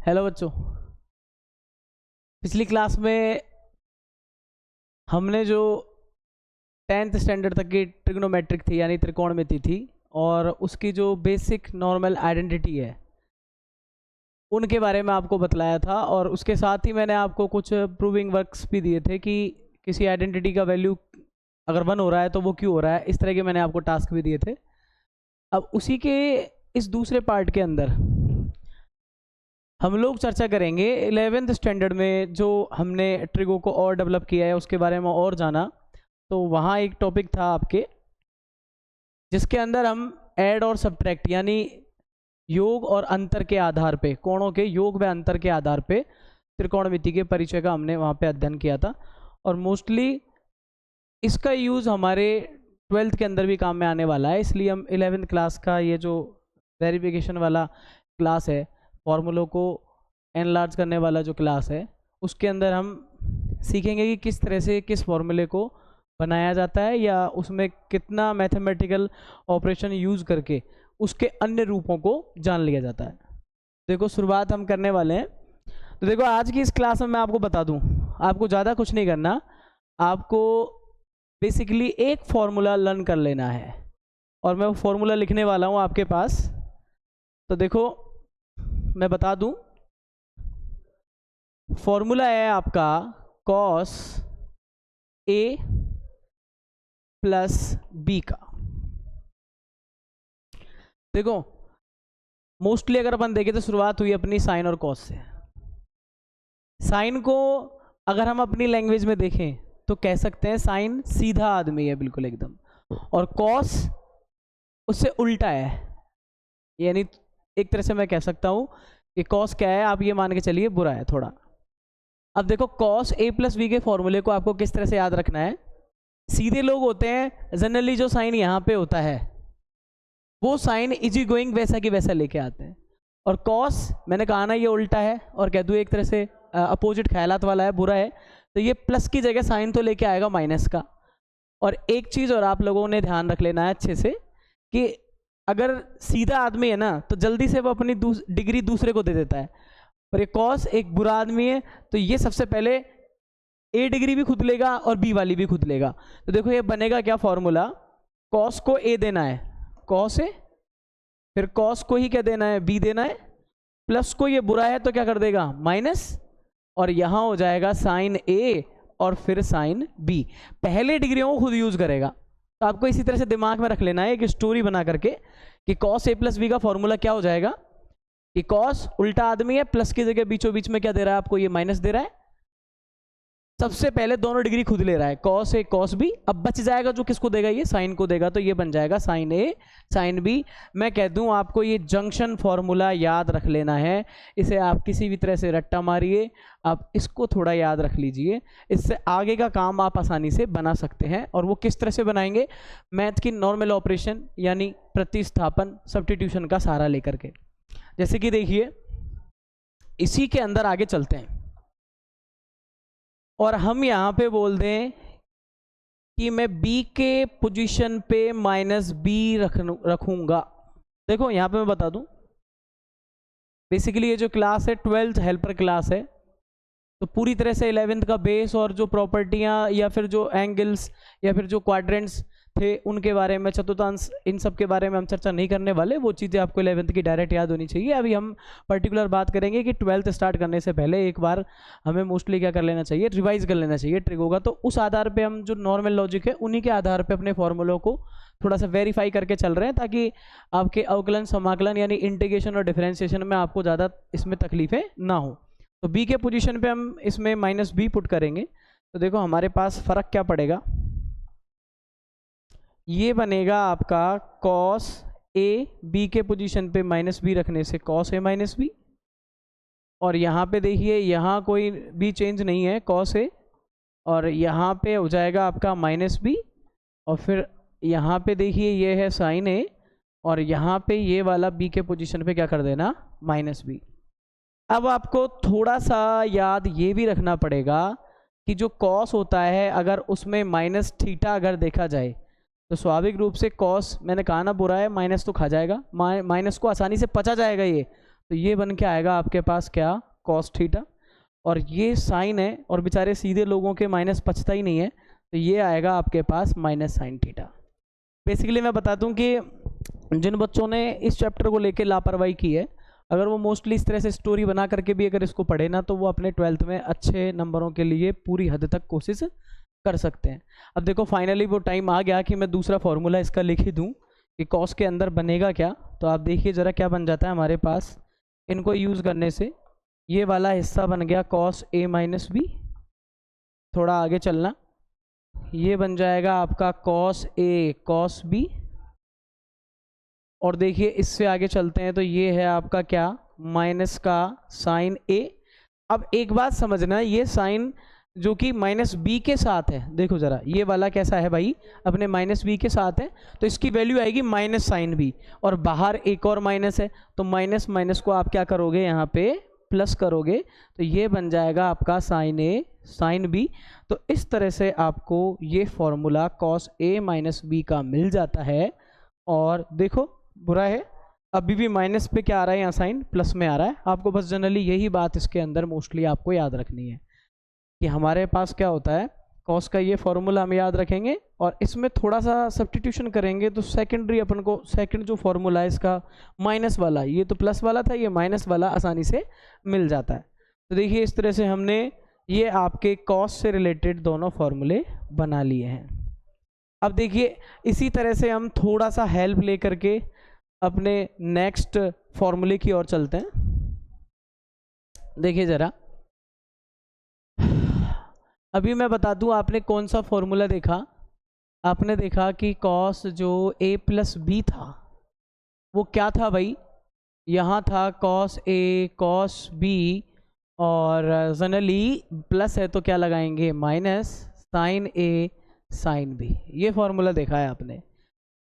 Hello बच्चों। पिछली class में हमने जो 10th स्टैंडर्ड तक की ट्रिग्नोमेट्रिक थी यानी त्रिकोणमिति थी और उसकी जो बेसिक नॉर्मल आइडेंटिटी है उनके बारे में आपको बतलाया था, और उसके साथ ही मैंने आपको कुछ प्रूविंग वर्क्स भी दिए थे कि किसी आइडेंटिटी का वैल्यू अगर 1 हो रहा है तो वो क्यों हो रहा है। इस तरह के मैंने आपको टास्क भी दिए थे। अब उसी के इस दूसरे पार्ट के अंदर हम लोग चर्चा करेंगे 11th स्टैंडर्ड में जो हमने ट्रिगो को और डेवलप किया है उसके बारे में और जाना। तो वहाँ एक टॉपिक था आपके जिसके अंदर हम ऐड और सब्ट्रैक्ट यानी योग और अंतर के आधार पे, कोणों के योग व अंतर के आधार पे त्रिकोणमिति के परिचय का हमने वहाँ पे अध्ययन किया था। और मोस्टली इसका यूज़ हमारे 12th के अंदर भी काम में आने वाला है, इसलिए हम 11th क्लास का ये जो वेरिफिकेशन वाला क्लास है, फॉर्मूलों को एनलार्ज करने वाला जो क्लास है, उसके अंदर हम सीखेंगे कि किस तरह से किस फॉर्मूले को बनाया जाता है या उसमें कितना मैथमेटिकल ऑपरेशन यूज़ करके उसके अन्य रूपों को जान लिया जाता है। देखो शुरुआत हम करने वाले हैं। तो देखो आज की इस क्लास में मैं आपको बता दूं, आपको ज़्यादा कुछ नहीं करना, आपको बेसिकली एक फॉर्मूला लर्न कर लेना है और मैं वो फॉर्मूला लिखने वाला हूँ आपके पास। तो देखो मैं बता दूं, फॉर्मूला है आपका cos a प्लस b का। देखो मोस्टली अगर अपन देखें तो शुरुआत हुई अपनी साइन और कॉस से। साइन को अगर हम अपनी लैंग्वेज में देखें तो कह सकते हैं साइन सीधा आदमी है बिल्कुल एकदम, और कॉस उससे उल्टा है। यानी एक तरह से मैं कह सकता हूं कि कॉस क्या है, आप ये मान के चलिए बुरा है थोड़ा। अब देखो कॉस a प्लस बी के फॉर्मूले को आपको किस तरह से याद रखना है। सीधे लोग होते हैं जनरली जो साइन यहाँ पे होता है वो साइन इजी गोइंग वैसा की वैसा लेके आते हैं, और कॉस मैंने कहा ना ये उल्टा है और कह दूँ एक तरह से अपोजिट ख्यालात वाला है, बुरा है, तो ये प्लस की जगह साइन तो लेके आएगा माइनस का। और एक चीज़ और आप लोगों ने ध्यान रख लेना है अच्छे से कि अगर सीधा आदमी है ना तो जल्दी से वो अपनी डिग्री दूसरे को दे देता है, पर ये कॉस एक बुरा आदमी है तो ये सबसे पहले ए डिग्री भी खुद लेगा और बी वाली भी खुद लेगा। तो देखो ये बनेगा क्या फॉर्मूला, कॉस को ए देना है कॉस ए, फिर कॉस को ही क्या देना है बी देना है, प्लस को ये बुरा है तो क्या कर देगा माइनस, और यहाँ हो जाएगा साइन ए और फिर साइन बी। पहले डिग्रियों को खुद यूज करेगा। तो आपको इसी तरह से दिमाग में रख लेना है एक स्टोरी बना करके कि कॉस ए प्लस बी का फॉर्मूला क्या हो जाएगा कि कॉस उल्टा आदमी है, प्लस की जगह बीचों बीच में क्या दे रहा है आपको, ये माइनस दे रहा है। सबसे पहले दोनों डिग्री खुद ले रहा है, कॉस ए कॉस बी। अब बच जाएगा जो किसको देगा, ये साइन को देगा, तो ये बन जाएगा साइन ए साइन बी। मैं कह दूं आपको ये जंक्शन फॉर्मूला याद रख लेना है, इसे आप किसी भी तरह से रट्टा मारिए, आप इसको थोड़ा याद रख लीजिए, इससे आगे का काम आप आसानी से बना सकते हैं। और वो किस तरह से बनाएंगे, मैथ की नॉर्मल ऑपरेशन यानी प्रतिस्थापन सब्स्टिट्यूशन का सहारा लेकर के। जैसे कि देखिए इसी के अंदर आगे चलते हैं और हम यहाँ पे बोल दें कि मैं b के पोजीशन पे माइनस बी रखूंगा। देखो यहाँ पे मैं बता दूं बेसिकली ये जो क्लास है 12th हेल्पर क्लास है, तो पूरी तरह से 11th का बेस और जो प्रॉपर्टियाँ या फिर जो एंगल्स या फिर जो क्वाड्रेंट्स थे उनके बारे में, चतुर्थांश, इन सब के बारे में हम चर्चा नहीं करने वाले। वो चीज़ें आपको 11th की डायरेक्ट याद होनी चाहिए। अभी हम पर्टिकुलर बात करेंगे कि 12th स्टार्ट करने से पहले एक बार हमें मोस्टली क्या कर लेना चाहिए, रिवाइज कर लेना चाहिए ट्रिगो का। तो उस आधार पर हम जो नॉर्मल लॉजिक है उन्हीं के आधार पर अपने फॉर्मूलों को थोड़ा सा वेरीफाई करके चल रहे हैं, ताकि आपके अवकलन समाकलन यानी इंटीग्रेशन और डिफरेंशिएशन में आपको ज़्यादा इसमें तकलीफें ना हो। तो b के पोजीशन पे हम इसमें माइनस बी पुट करेंगे, तो देखो हमारे पास फर्क क्या पड़ेगा, ये बनेगा आपका cos a, b के पोजीशन पे माइनस बी रखने से cos a माइनस बी, और यहाँ पे देखिए यहाँ कोई भी चेंज नहीं है cos a, और यहाँ पे हो जाएगा आपका माइनस बी, और फिर यहाँ पे देखिए ये है साइन a, और यहाँ पे ये वाला b के पोजीशन पे क्या कर देना माइनस बी। अब आपको थोड़ा सा याद ये भी रखना पड़ेगा कि जो कॉस होता है अगर उसमें माइनस थीटा अगर देखा जाए तो स्वाभाविक रूप से कॉस, मैंने कहा ना बुरा है, माइनस तो खा जाएगा, माइनस को आसानी से पचा जाएगा ये, तो ये बन के आएगा आपके पास क्या, कॉस थीटा, और ये साइन है और बेचारे सीधे लोगों के माइनस पचता ही नहीं है, तो ये आएगा आपके पास माइनस साइन थीटा। बेसिकली मैं बता दूं कि जिन बच्चों ने इस चैप्टर को लेके लापरवाही की है, अगर वो मोस्टली इस तरह से स्टोरी बना करके भी अगर इसको पढ़े ना, तो वो अपने 12th में अच्छे नंबरों के लिए पूरी हद तक कोशिश कर सकते हैं। अब देखो फाइनली वो टाइम आ गया कि मैं दूसरा फॉर्मूला इसका लिख ही दूँ कि कॉस के अंदर बनेगा क्या। तो आप देखिए ज़रा क्या बन जाता है हमारे पास, इनको यूज़ करने से ये वाला हिस्सा बन गया कॉस ए माइनस बी। थोड़ा आगे चलना, ये बन जाएगा आपका कॉस ए कॉस बी, और देखिए इससे आगे चलते हैं तो ये है आपका क्या, माइनस का साइन ए। अब एक बात समझना, ये साइन जो कि माइनस बी के साथ है, देखो ज़रा ये वाला कैसा है भाई, अपने माइनस बी के साथ है, तो इसकी वैल्यू आएगी माइनस साइन बी, और बाहर एक और माइनस है, तो माइनस माइनस को आप क्या करोगे यहाँ पे प्लस करोगे, तो ये बन जाएगा आपका साइन ए साइन बी। तो इस तरह से आपको ये formula cos A minus B का मिल जाता है। और देखो बुरा है, अभी भी माइनस पे क्या आ रहा है, यहाँ साइन प्लस में आ रहा है। आपको बस जनरली यही बात इसके अंदर मोस्टली आपको याद रखनी है कि हमारे पास क्या होता है, कॉस का ये फॉर्मूला हम याद रखेंगे और इसमें थोड़ा सा सब्स्टिट्यूशन करेंगे, तो सेकेंडरी अपन को सेकंड जो फॉर्मूला है इसका माइनस वाला, ये तो प्लस वाला था, ये माइनस वाला आसानी से मिल जाता है। तो देखिए इस तरह से हमने ये आपके कॉस से रिलेटेड दोनों फॉर्मूले बना लिए हैं। अब देखिए इसी तरह से हम थोड़ा सा हेल्प ले करके अपने नेक्स्ट फॉर्मूले की ओर चलते हैं। देखिए ज़रा, अभी मैं बता दूं आपने कौन सा फॉर्मूला देखा, आपने देखा कि कॉस जो a प्लस बी था वो क्या था भाई, यहाँ था कॉस a कॉस b, और जनरली प्लस है तो क्या लगाएंगे minus sine a sine b, ये फॉर्मूला देखा है आपने।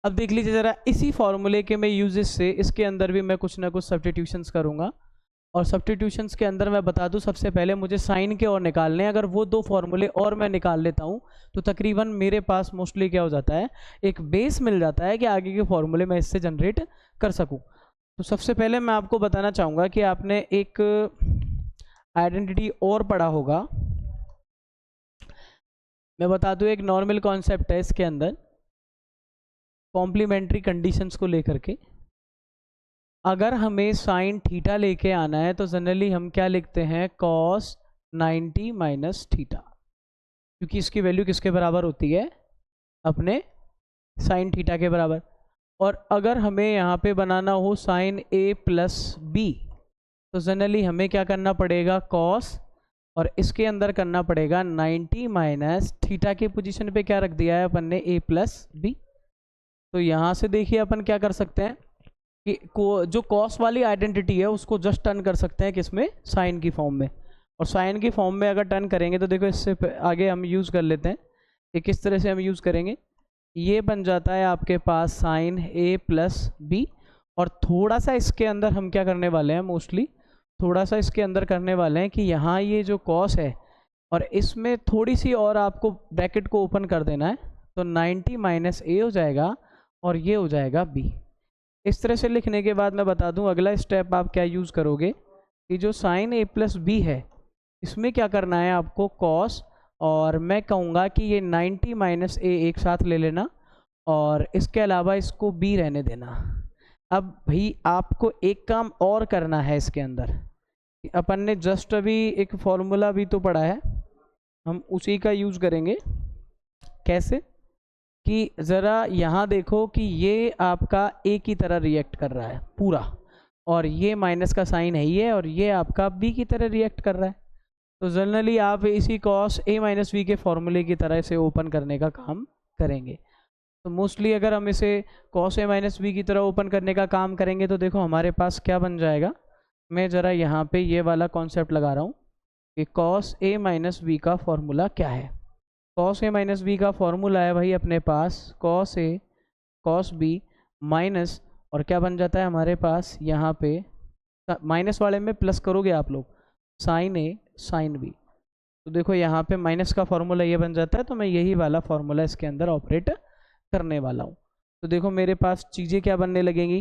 अब देख लीजिए ज़रा, इसी फॉर्मूले के मैं यूजेस से इसके अंदर भी मैं कुछ ना कुछ सब्स्टिट्यूशंस करूँगा, और सब्स्टिट्यूशंस के अंदर मैं बता दूं सबसे पहले मुझे साइन के और निकालने हैं। अगर वो दो फॉर्मूले और मैं निकाल लेता हूं तो तकरीबन मेरे पास मोस्टली क्या हो जाता है, एक बेस मिल जाता है कि आगे के फॉर्मूले मैं इससे जनरेट कर सकूं। तो सबसे पहले मैं आपको बताना चाहूँगा कि आपने एक आइडेंटिटी और पढ़ा होगा, मैं बता दूं एक नॉर्मल कॉन्सेप्ट है इसके अंदर कॉम्प्लीमेंट्री कंडीशंस को लेकर के। अगर हमें साइन थीटा लेके आना है तो जनरली हम क्या लिखते हैं, कॉस 90 माइनस थीटा, क्योंकि इसकी वैल्यू किसके बराबर होती है, अपने साइन थीटा के बराबर। और अगर हमें यहाँ पे बनाना हो साइन ए प्लस बी, तो जनरली हमें क्या करना पड़ेगा, कॉस, और इसके अंदर करना पड़ेगा 90 माइनस थीटा की पोजीशन पे क्या रख दिया है अपन ने, ए प्लस बी। तो यहाँ से देखिए अपन क्या कर सकते हैं कि जो कॉस वाली आइडेंटिटी है उसको जस्ट टर्न कर सकते हैं किसमें, साइन की फॉर्म में। और साइन की फॉर्म में अगर टर्न करेंगे तो देखो इससे आगे हम यूज़ कर लेते हैं कि किस तरह से हम यूज़ करेंगे। ये बन जाता है आपके पास साइन ए प्लस बी, और थोड़ा सा इसके अंदर हम क्या करने वाले हैं, मोस्टली थोड़ा सा इसके अंदर करने वाले हैं कि यहाँ ये जो कॉस है और इसमें थोड़ी सी और आपको ब्रैकेट को ओपन कर देना है, तो 90 माइनस ए हो जाएगा और ये हो जाएगा बी। इस तरह से लिखने के बाद मैं बता दूं अगला स्टेप आप क्या यूज़ करोगे कि जो साइन ए प्लस बी है इसमें क्या करना है आपको, कॉस, और मैं कहूँगा कि ये 90 माइनस ए एक साथ ले लेना और इसके अलावा इसको बी रहने देना। अब भाई आपको एक काम और करना है इसके अंदर, अपन ने जस्ट अभी एक फॉर्मूला भी तो पढ़ा है, हम उसी का यूज़ करेंगे। कैसे कि ज़रा यहाँ देखो कि ये आपका ए की तरह रिएक्ट कर रहा है पूरा, और ये माइनस का साइन है ये, और ये आपका बी की तरह रिएक्ट कर रहा है। तो जनरली आप इसी कॉस ए माइनस बी के फॉर्मूले की तरह इसे ओपन करने का काम करेंगे। तो मोस्टली अगर हम इसे कॉस ए माइनस बी की तरह ओपन करने का काम करेंगे तो देखो हमारे पास क्या बन जाएगा, मैं ज़रा यहाँ पे ये वाला कॉन्सेप्ट लगा रहा हूँ कि कॉस ए माइनस बी का फॉर्मूला क्या है। कॉस ए माइनस बी का फॉर्मूला है भाई अपने पास cos A cos B minus, और क्या बन जाता है हमारे पास यहाँ पे, माइनस वाले में प्लस करोगे आप लोग, साइन ए साइन बी। तो देखो यहाँ पे माइनस का फॉर्मूला ये बन जाता है, तो मैं यही वाला फॉर्मूला इसके अंदर ऑपरेट करने वाला हूँ। तो देखो मेरे पास चीज़ें क्या बनने लगेंगी,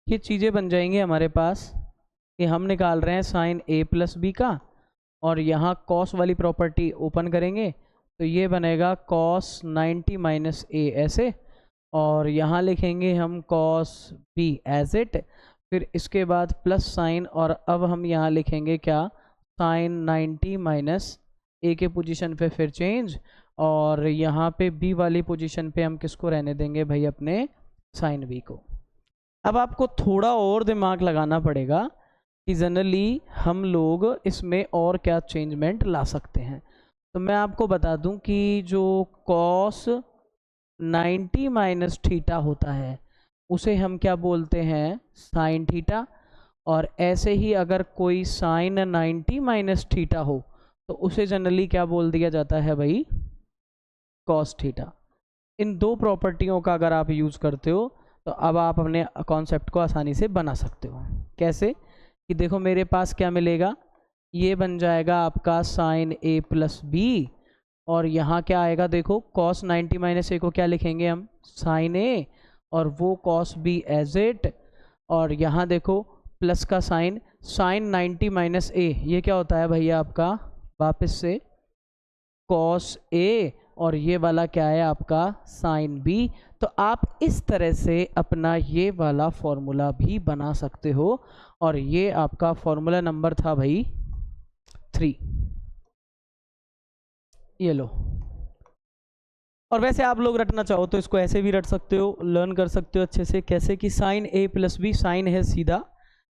ये चीज़ें बन जाएंगी हमारे पास कि हम निकाल रहे हैं साइन ए प्लस बी का, और यहाँ कॉस वाली प्रॉपर्टी ओपन करेंगे तो ये बनेगा कॉस 90 माइनस ए ऐसे, और यहाँ लिखेंगे हम कॉस बी एज इट, फिर इसके बाद प्लस साइन, और अब हम यहाँ लिखेंगे क्या, साइन 90 माइनस ए के पोजीशन पे फिर चेंज, और यहाँ पे बी वाली पोजीशन पे हम किसको रहने देंगे भाई, अपने साइन बी को। अब आपको थोड़ा और दिमाग लगाना पड़ेगा कि जनरली हम लोग इसमें और क्या चेंजमेंट ला सकते हैं। तो मैं आपको बता दूं कि जो कॉस 90 माइनस थीटा होता है उसे हम क्या बोलते हैं, साइन थीटा, और ऐसे ही अगर कोई साइन 90 माइनस थीटा हो तो उसे जनरली क्या बोल दिया जाता है भाई, कॉस थीटा। इन दो प्रॉपर्टियों का अगर आप यूज़ करते हो तो अब आप अपने कॉन्सेप्ट को आसानी से बना सकते हो। कैसे कि देखो मेरे पास क्या मिलेगा, ये बन जाएगा आपका साइन ए प्लस बी, और यहाँ क्या आएगा देखो, कॉस 90 माइनस ए को क्या लिखेंगे हम, साइन ए, और वो कॉस बी एज इट, और यहाँ देखो प्लस का साइन, साइन 90 माइनस ए ये क्या होता है भैया आपका वापस से कॉस ए, और ये वाला क्या है आपका साइन बी। तो आप इस तरह से अपना ये वाला फॉर्मूला भी बना सकते हो, और ये आपका फॉर्मूला नंबर था भाई 3, ये लो। और वैसे आप लोग रटना चाहो तो इसको ऐसे भी रट सकते हो, लर्न कर सकते हो अच्छे से। कैसे कि sign A plus B, sign है सीधा,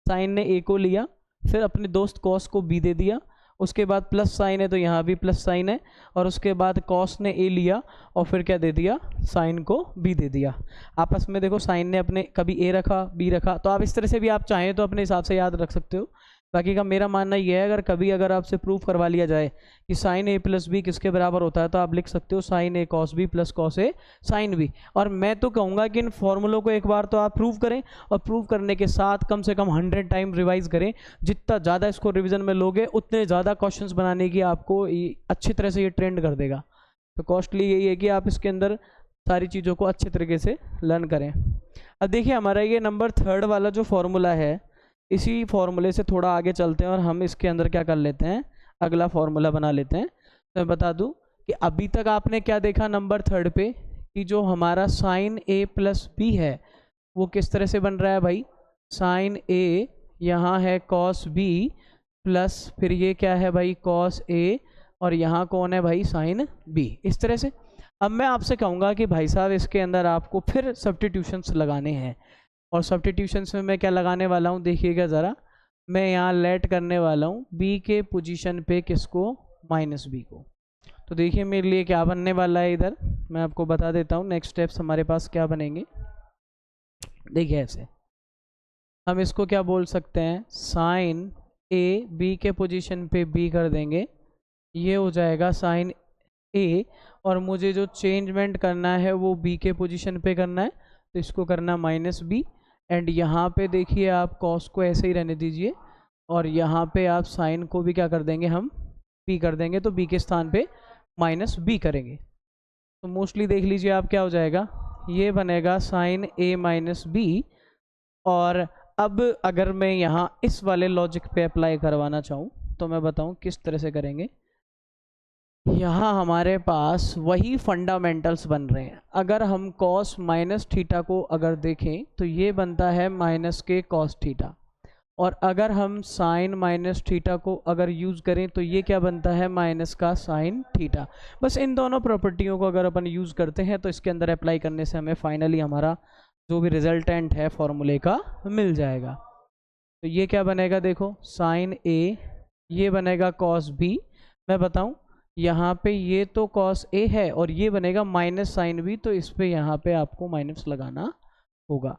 साइन ने ए को लिया, फिर अपने दोस्त कॉस को बी दे दिया, उसके बाद प्लस साइन है तो यहाँ भी प्लस साइन है, और उसके बाद कॉस ने ए लिया और फिर क्या दे दिया, साइन को बी दे दिया। आपस में देखो साइन ने अपने कभी ए रखा बी रखा, तो आप इस तरह से भी आप चाहें तो अपने हिसाब से याद रख सकते हो। बाकी का मेरा मानना यह है, अगर आपसे प्रूफ करवा लिया जाए कि साइन ए प्लस बी किसके बराबर होता है तो आप लिख सकते हो sign A cos B plus cos A sine B. और मैं तो कहूँगा कि इन फॉर्मूलों को एक बार तो आप प्रूव करें, और प्रूव करने के साथ कम से कम 100 टाइम रिवाइज करें। जितना ज़्यादा इसको रिविजन में लोगे उतने ज़्यादा क्वेश्चंस बनाने की आपको अच्छी तरह से ये ट्रेंड कर देगा। तो कॉस्टली यही है कि आप इसके अंदर सारी चीज़ों को अच्छे तरीके से लर्न करें। अब देखिए हमारा ये नंबर 3 वाला जो फॉर्मूला है, इसी फॉर्मूले से थोड़ा आगे चलते हैं और हम इसके अंदर क्या कर लेते हैं, अगला फॉर्मूला बना लेते हैं। तो मैं बता दूं कि अभी तक आपने क्या देखा नंबर 3 पे, कि जो हमारा साइन ए प्लस बी है वो किस तरह से बन रहा है भाई, साइन ए यहाँ है कॉस बी प्लस फिर ये क्या है भाई कॉस ए, और यहाँ कौन है भाई साइन बी, इस तरह से। अब मैं आपसे कहूँगा कि भाई साहब इसके अंदर आपको फिर सब्स्टिट्यूशंस लगाने हैं, और सब्स्टिट्यूशंस में मैं क्या लगाने वाला हूँ देखिएगा ज़रा, मैं यहाँ लेट करने वाला हूँ बी के पोजीशन पे किसको, माइनस बी को। तो देखिए मेरे लिए क्या बनने वाला है, इधर मैं आपको बता देता हूँ नेक्स्ट स्टेप्स हमारे पास क्या बनेंगे। देखिए ऐसे हम इसको क्या बोल सकते हैं, साइन ए बी के पोजीशन पे बी कर देंगे, ये हो जाएगा साइन ए, और मुझे जो चेंजमेंट करना है वो बी के पोजीशन पे करना है, तो इसको करना माइनस बी, एंड यहाँ पे देखिए आप कॉस को ऐसे ही रहने दीजिए, और यहाँ पे आप साइन को भी क्या कर देंगे, हम बी कर देंगे, तो बी के स्थान पे माइनस बी करेंगे। तो मोस्टली देख लीजिए आप क्या हो जाएगा, ये बनेगा साइन ए माइनस बी। और अब अगर मैं यहाँ इस वाले लॉजिक पे अप्लाई करवाना चाहूँ तो मैं बताऊँ किस तरह से करेंगे। यहाँ हमारे पास वही फंडामेंटल्स बन रहे हैं। अगर हम कॉस माइनस थीटा को अगर देखें तो ये बनता है माइनस के कॉस थीटा, और अगर हम साइन माइनस थीटा को अगर यूज़ करें तो ये क्या बनता है, माइनस का साइन थीटा। बस इन दोनों प्रॉपर्टियों को अगर अपन यूज़ करते हैं तो इसके अंदर अप्लाई करने से हमें फाइनली हमारा जो भी रिजल्टेंट है फॉर्मूले का मिल जाएगा। तो ये क्या बनेगा देखो, साइन ए, ये बनेगा कॉस बी। मैं बताऊँ यहाँ पे ये तो कॉस ए है और ये बनेगा माइनस साइन बी, तो इस पे यहाँ पे आपको माइनस लगाना होगा।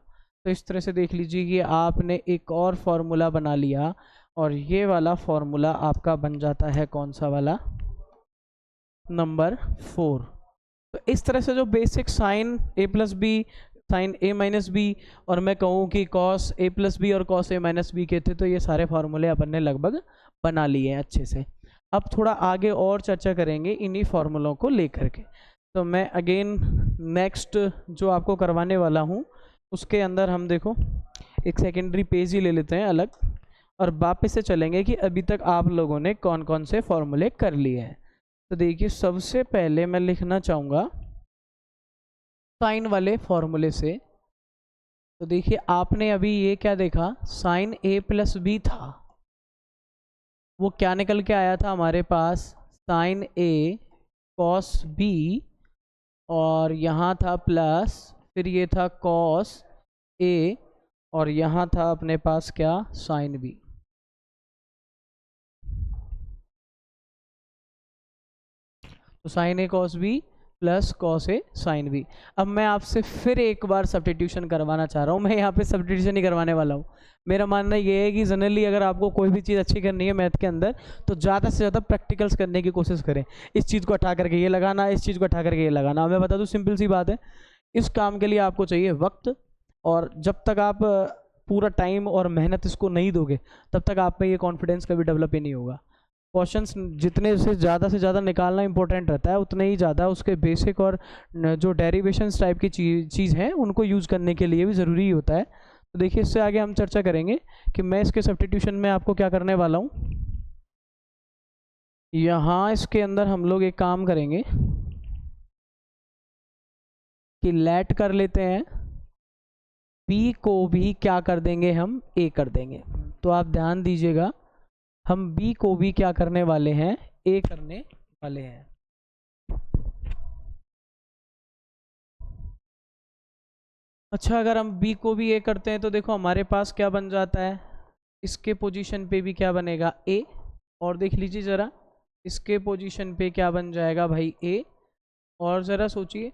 तो इस तरह से देख लीजिए कि आपने एक और फॉर्मूला बना लिया, और ये वाला फॉर्मूला आपका बन जाता है कौन सा वाला, नंबर 4। तो इस तरह से जो basic sign A plus B, sign A minus B, और मैं कहूँ कि कॉस ए प्लस बी और कॉस ए माइनस बी के थे, तो ये सारे फार्मूले अपन ने लगभग बना लिए हैं अच्छे से। अब थोड़ा आगे और चर्चा करेंगे इन्हीं फार्मूलों को लेकर के। तो मैं अगेन नेक्स्ट जो आपको करवाने वाला हूँ उसके अंदर हम देखो एक सेकेंडरी पेज ही ले लेते हैं अलग, और वापस से चलेंगे कि अभी तक आप लोगों ने कौन कौन से फॉर्मूले कर लिए हैं। तो देखिए सबसे पहले मैं लिखना चाहूँगा साइन वाले फॉर्मूले से। तो देखिए आपने अभी ये क्या देखा, साइन ए प्लस बी था, वो क्या निकल के आया था हमारे पास, साइन ए कॉस बी, और यहाँ था प्लस, फिर ये था कॉस ए, और यहाँ था अपने पास क्या, साइन बी। तो sign A cos B plus cos A sine B. अब मैं आपसे फिर एक बार सब्स्टिट्यूशन करवाना चाह रहा हूँ, मैं यहाँ पे सब्स्टिट्यूशन ही करवाने वाला हूँ। मेरा मानना ये है कि जनरली अगर आपको कोई भी चीज़ अच्छी करनी है मैथ के अंदर, तो ज़्यादा से ज़्यादा प्रैक्टिकल्स करने की कोशिश करें। इस चीज़ को हटा करके ये लगाना, इस चीज़ को हटा करके ये लगाना। मैं बता दूँ सिंपल सी बात है, इस काम के लिए आपको चाहिए वक्त, और जब तक आप पूरा टाइम और मेहनत इसको नहीं दोगे तब तक आप में ये कॉन्फिडेंस कभी डेवलप ही नहीं होगा। क्वेश्चंस जितने से ज़्यादा निकालना इंपॉर्टेंट रहता है, उतने ही ज़्यादा उसके बेसिक और जो डेरिवेशंस टाइप की चीज़ हैं उनको यूज़ करने के लिए भी ज़रूरी ही होता है। तो देखिए इससे आगे हम चर्चा करेंगे कि मैं इसके सब्स्टिट्यूशन में आपको क्या करने वाला हूँ। यहाँ इसके अंदर हम लोग एक काम करेंगे कि लेट कर लेते हैं, बी को भी क्या कर देंगे, हम ए कर देंगे। तो आप ध्यान दीजिएगा, हम b को भी क्या करने वाले हैं, a करने वाले हैं। अच्छा, अगर हम b को भी a करते हैं तो देखो हमारे पास क्या बन जाता है, इसके पोजीशन पे भी क्या बनेगा, a, और देख लीजिए ज़रा इसके पोजीशन पे क्या बन जाएगा भाई, a, और ज़रा सोचिए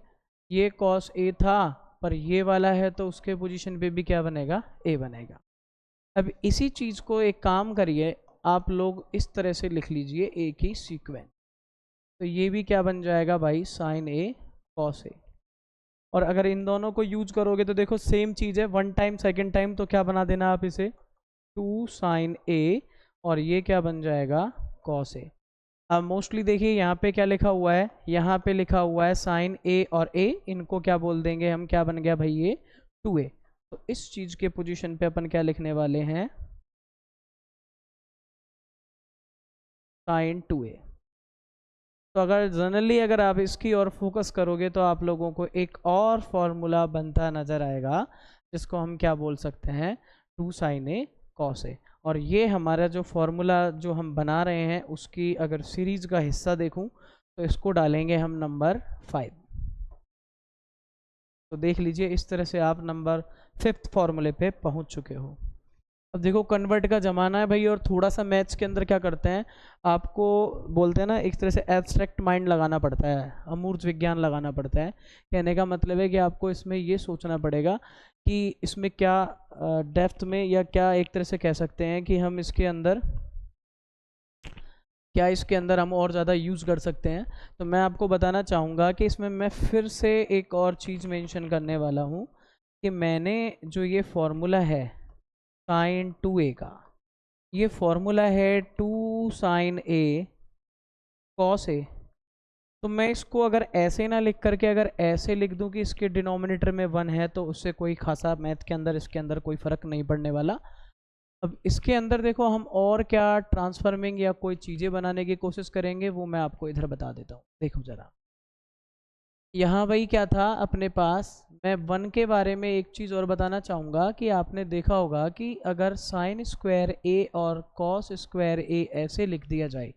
ये cos a था पर ये वाला है तो उसके पोजीशन पे भी क्या बनेगा, a बनेगा। अब इसी चीज़ को एक काम करिए, आप लोग इस तरह से लिख लीजिए एक ही सीक्वेंस। तो ये भी क्या बन जाएगा भाई, साइन ए कॉस ए। और अगर इन दोनों को यूज करोगे तो देखो सेम चीज़ है, वन टाइम सेकंड टाइम तो क्या बना देना आप इसे, 2 साइन ए, और ये क्या बन जाएगा, कॉस ए। अब मोस्टली देखिए यहाँ पे क्या लिखा हुआ है, यहाँ पे लिखा हुआ है साइन ए और ए, इनको क्या बोल देंगे हम, क्या बन गया भाई ये 2a। तो इस चीज़ के पोजीशन पे अपन क्या लिखने वाले हैं, साइन 2a। तो अगर जनरली अगर आप इसकी ओर फोकस करोगे तो आप लोगों को एक और फॉर्मूला बनता नज़र आएगा जिसको हम क्या बोल सकते हैं, 2 साइन ए कॉस ए। और ये हमारा जो फॉर्मूला जो हम बना रहे हैं उसकी अगर सीरीज़ का हिस्सा देखूं तो इसको डालेंगे हम नंबर 5। तो देख लीजिए इस तरह से आप नंबर 5th फॉर्मूले पे पहुंच चुके हो। अब देखो कन्वर्ट का ज़माना है भाई, और थोड़ा सा मैथ्स के अंदर क्या करते हैं, आपको बोलते हैं ना एक तरह से एब्स्ट्रैक्ट माइंड लगाना पड़ता है, अमूर्त विज्ञान लगाना पड़ता है। कहने का मतलब है कि आपको इसमें ये सोचना पड़ेगा कि इसमें क्या डेप्थ में, या क्या एक तरह से कह सकते हैं कि हम इसके अंदर क्या इसके अंदर हम और ज़्यादा यूज़ कर सकते हैं। तो मैं आपको बताना चाहूँगा कि इसमें मैं फिर से एक और चीज़ मेंशन करने वाला हूँ कि मैंने जो ये फॉर्मूला है साइन 2a का, ये फॉर्मूला है 2 साइन ए कॉस ए। तो मैं इसको अगर ऐसे ना लिख करके अगर ऐसे लिख दूं कि इसके डिनोमिनेटर में 1 है तो उससे कोई खासा मैथ के अंदर इसके अंदर कोई फ़र्क नहीं पड़ने वाला। अब इसके अंदर देखो हम और क्या ट्रांसफॉर्मिंग या कोई चीज़ें बनाने की कोशिश करेंगे, वो मैं आपको इधर बता देता हूँ। देखो ज़रा यहाँ भाई क्या था अपने पास, मैं 1 के बारे में एक चीज़ और बताना चाहूँगा कि आपने देखा होगा कि अगर साइन स्क्वायर ए और कॉस स्क्वायर ए ऐसे लिख दिया जाए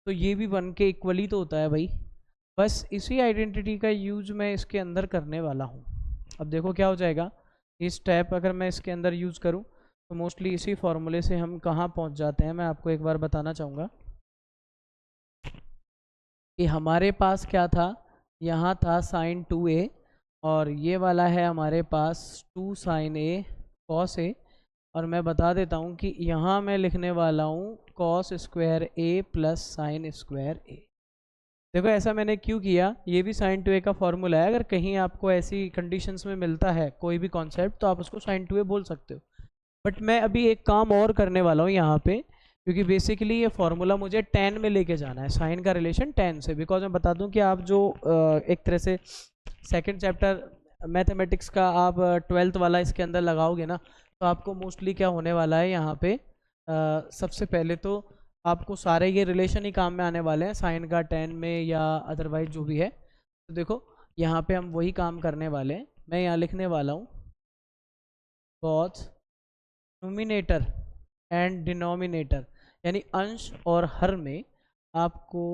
तो ये भी 1 के इक्वली तो होता है भाई। बस इसी आइडेंटिटी का यूज़ मैं इसके अंदर करने वाला हूँ। अब देखो क्या हो जाएगा, ये स्टेप अगर मैं इसके अंदर यूज़ करूँ तो मोस्टली इसी फॉर्मूले से हम कहाँ पहुँच जाते हैं, मैं आपको एक बार बताना चाहूँगा कि हमारे पास क्या था, यहाँ था साइन 2a, और ये वाला है हमारे पास 2 साइन ए कॉस ए। और मैं बता देता हूँ कि यहाँ मैं लिखने वाला हूँ कॉस स्क्वायर ए प्लस साइन स्क्वायर ए। देखो ऐसा मैंने क्यों किया, ये भी साइन 2a का फॉर्मूला है। अगर कहीं आपको ऐसी कंडीशंस में मिलता है कोई भी कॉन्सेप्ट तो आप उसको साइन 2a बोल सकते हो। बट मैं अभी एक काम और करने वाला हूँ यहाँ पे, क्योंकि बेसिकली ये फार्मूला मुझे 10 में लेके जाना है, साइन का रिलेशन 10 से। बिकॉज मैं बता दूँ कि आप जो एक तरह से सेकंड चैप्टर मैथमेटिक्स का आप 12th वाला इसके अंदर लगाओगे ना, तो आपको मोस्टली क्या होने वाला है यहाँ पे, सबसे पहले तो आपको सारे ये रिलेशन ही काम में आने वाले हैं, साइन का टेन में या अदरवाइज जो भी है। तो देखो यहाँ पे हम वही काम करने वाले हैं। मैं यहाँ लिखने वाला हूँ कॉस नोमिनेटर एंड डिनोमिनेटर, यानी अंश और हर में आपको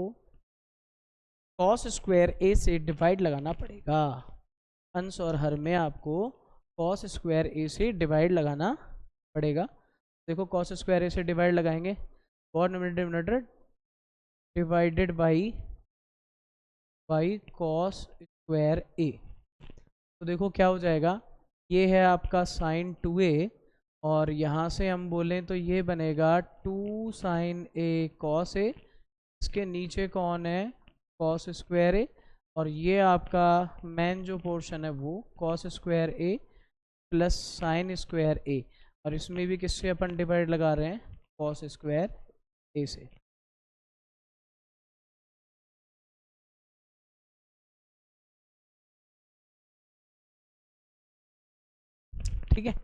कॉस स्क्वायर ए से डिवाइड लगाना पड़ेगा। अंश और हर में आपको कॉस स्क्वायर ए से डिवाइड लगाना पड़ेगा। देखो कॉस स्क्वायर ए से डिवाइड लगाएंगे, और denominator divided by cos square A. तो देखो क्या हो जाएगा, ये है आपका साइन 2a, और यहाँ से हम बोलें तो ये बनेगा 2 साइन a कॉस a। इसके नीचे कौन है, कॉस स्क्वायर ए, और ये आपका मेन जो पोर्शन है वो कॉस स्क्वायर ए प्लस साइन स्क्वायर ए, और इसमें भी किससे अपन डिवाइड लगा रहे हैं, कॉस स्क्वायर ए से। ठीक है,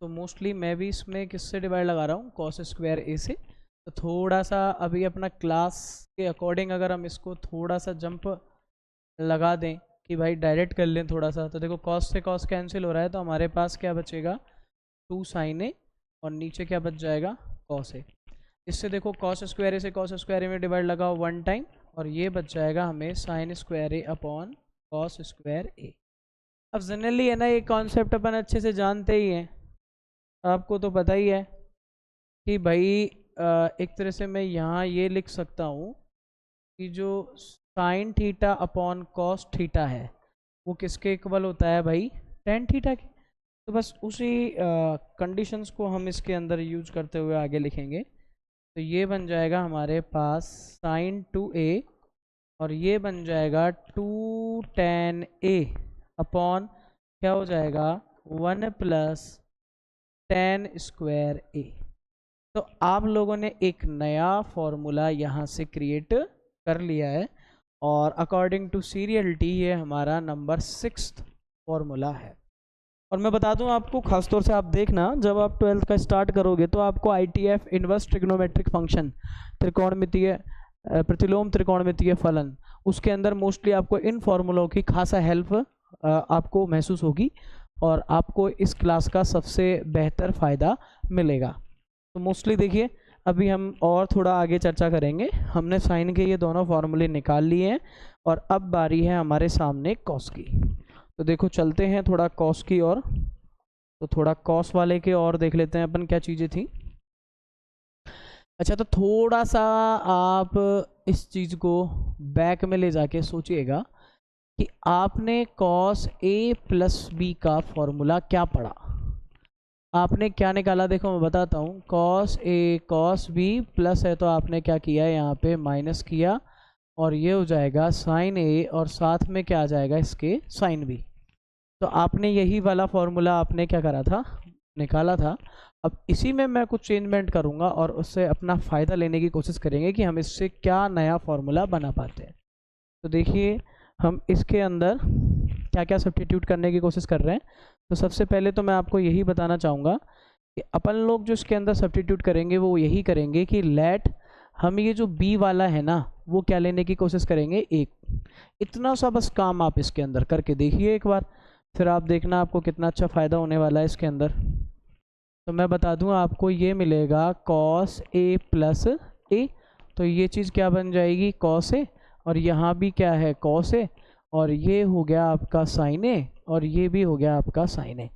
तो मोस्टली मैं भी इसमें किससे डिवाइड लगा रहा हूँ, कॉस स्क्वायर ए से। तो थोड़ा सा अभी अपना क्लास के अकॉर्डिंग अगर हम इसको थोड़ा सा जंप लगा दें कि भाई डायरेक्ट कर लें थोड़ा सा, तो देखो कॉस से कॉस कैंसिल हो रहा है, तो हमारे पास क्या बचेगा 2 साइन ए, और नीचे क्या बच जाएगा कॉस ए। इससे देखो कॉस स्क्वायर ए से कॉस स्क्वायर ए में डिवाइड लगाओ 1 टाइम, और ये बच जाएगा हमें साइन स्क्वायर ए अपॉन कॉस स्क्वायर ए। अब जनरली है ना ये कॉन्सेप्ट अपन अच्छे से जानते ही हैं, आपको तो पता ही है कि भाई एक तरह से मैं यहाँ ये लिख सकता हूँ कि जो sine theta upon cos theta है वो किसके इक्वल होता है भाई, टेन थीटा के। तो बस उसी कंडीशंस को हम इसके अंदर यूज करते हुए आगे लिखेंगे। तो ये बन जाएगा हमारे पास साइन 2a, और ये बन जाएगा 2 tan a अपॉन क्या हो जाएगा 1 प्लस tan स्क्वायर ए। तो आप लोगों ने एक नया फॉर्मूला यहाँ से क्रिएट कर लिया है, और अकॉर्डिंग टू सीरियलिटी ये हमारा नंबर 6th फॉर्मूला है। और मैं बता दूं आपको, खासतौर से आप देखना जब आप 12th का स्टार्ट करोगे तो आपको ITF इन्वर्स ट्रिग्नोमेट्रिक फंक्शन, त्रिकोणमितीय प्रतिलोम त्रिकोणमितीय फलन, उसके अंदर मोस्टली आपको इन फॉर्मूलों की खासा हेल्प आपको महसूस होगी, और आपको इस क्लास का सबसे बेहतर फ़ायदा मिलेगा। तो मोस्टली देखिए अभी हम और थोड़ा आगे चर्चा करेंगे। हमने साइन के ये दोनों फार्मूले निकाल लिए हैं, और अब बारी है हमारे सामने कॉस की। तो देखो चलते हैं थोड़ा कॉस की और, तो थोड़ा कॉस वाले के और देख लेते हैं अपन क्या चीज़ें थी। अच्छा, तो थोड़ा सा आप इस चीज़ को बैक में ले जाके सोचिएगा कि आपने कॉस ए प्लस बी का फॉर्मूला क्या पढ़ा, आपने क्या निकाला। देखो मैं बताता हूँ, cos A cos B plus है तो आपने क्या किया यहाँ पे माइनस किया, और ये हो जाएगा साइन ए, और साथ में क्या आ जाएगा इसके साइन बी। तो आपने यही वाला फॉर्मूला आपने क्या करा था, निकाला था। अब इसी में मैं कुछ चेंजमेंट करूँगा और उससे अपना फ़ायदा लेने की कोशिश करेंगे कि हम इससे क्या नया फॉर्मूला बना पाते हैं। तो देखिए हम इसके अंदर क्या क्या सब्स्टिट्यूट करने की कोशिश कर रहे हैं। तो सबसे पहले तो मैं आपको यही बताना चाहूँगा कि अपन लोग जो इसके अंदर सब्स्टिट्यूट करेंगे वो यही करेंगे कि लेट हम ये जो बी वाला है ना वो क्या लेने की कोशिश करेंगे, एक। इतना सा बस काम आप इसके अंदर करके देखिए एक बार, फिर आप देखना आपको कितना अच्छा फ़ायदा होने वाला है इसके अंदर। तो मैं बता दूं आपको ये मिलेगा कॉस ए प्लस ए, तो ये चीज़ क्या बन जाएगी कॉस ए, और यहाँ भी क्या है कॉस ए, और ये हो गया आपका साइन ए, और ये भी हो गया आपका साइन ए।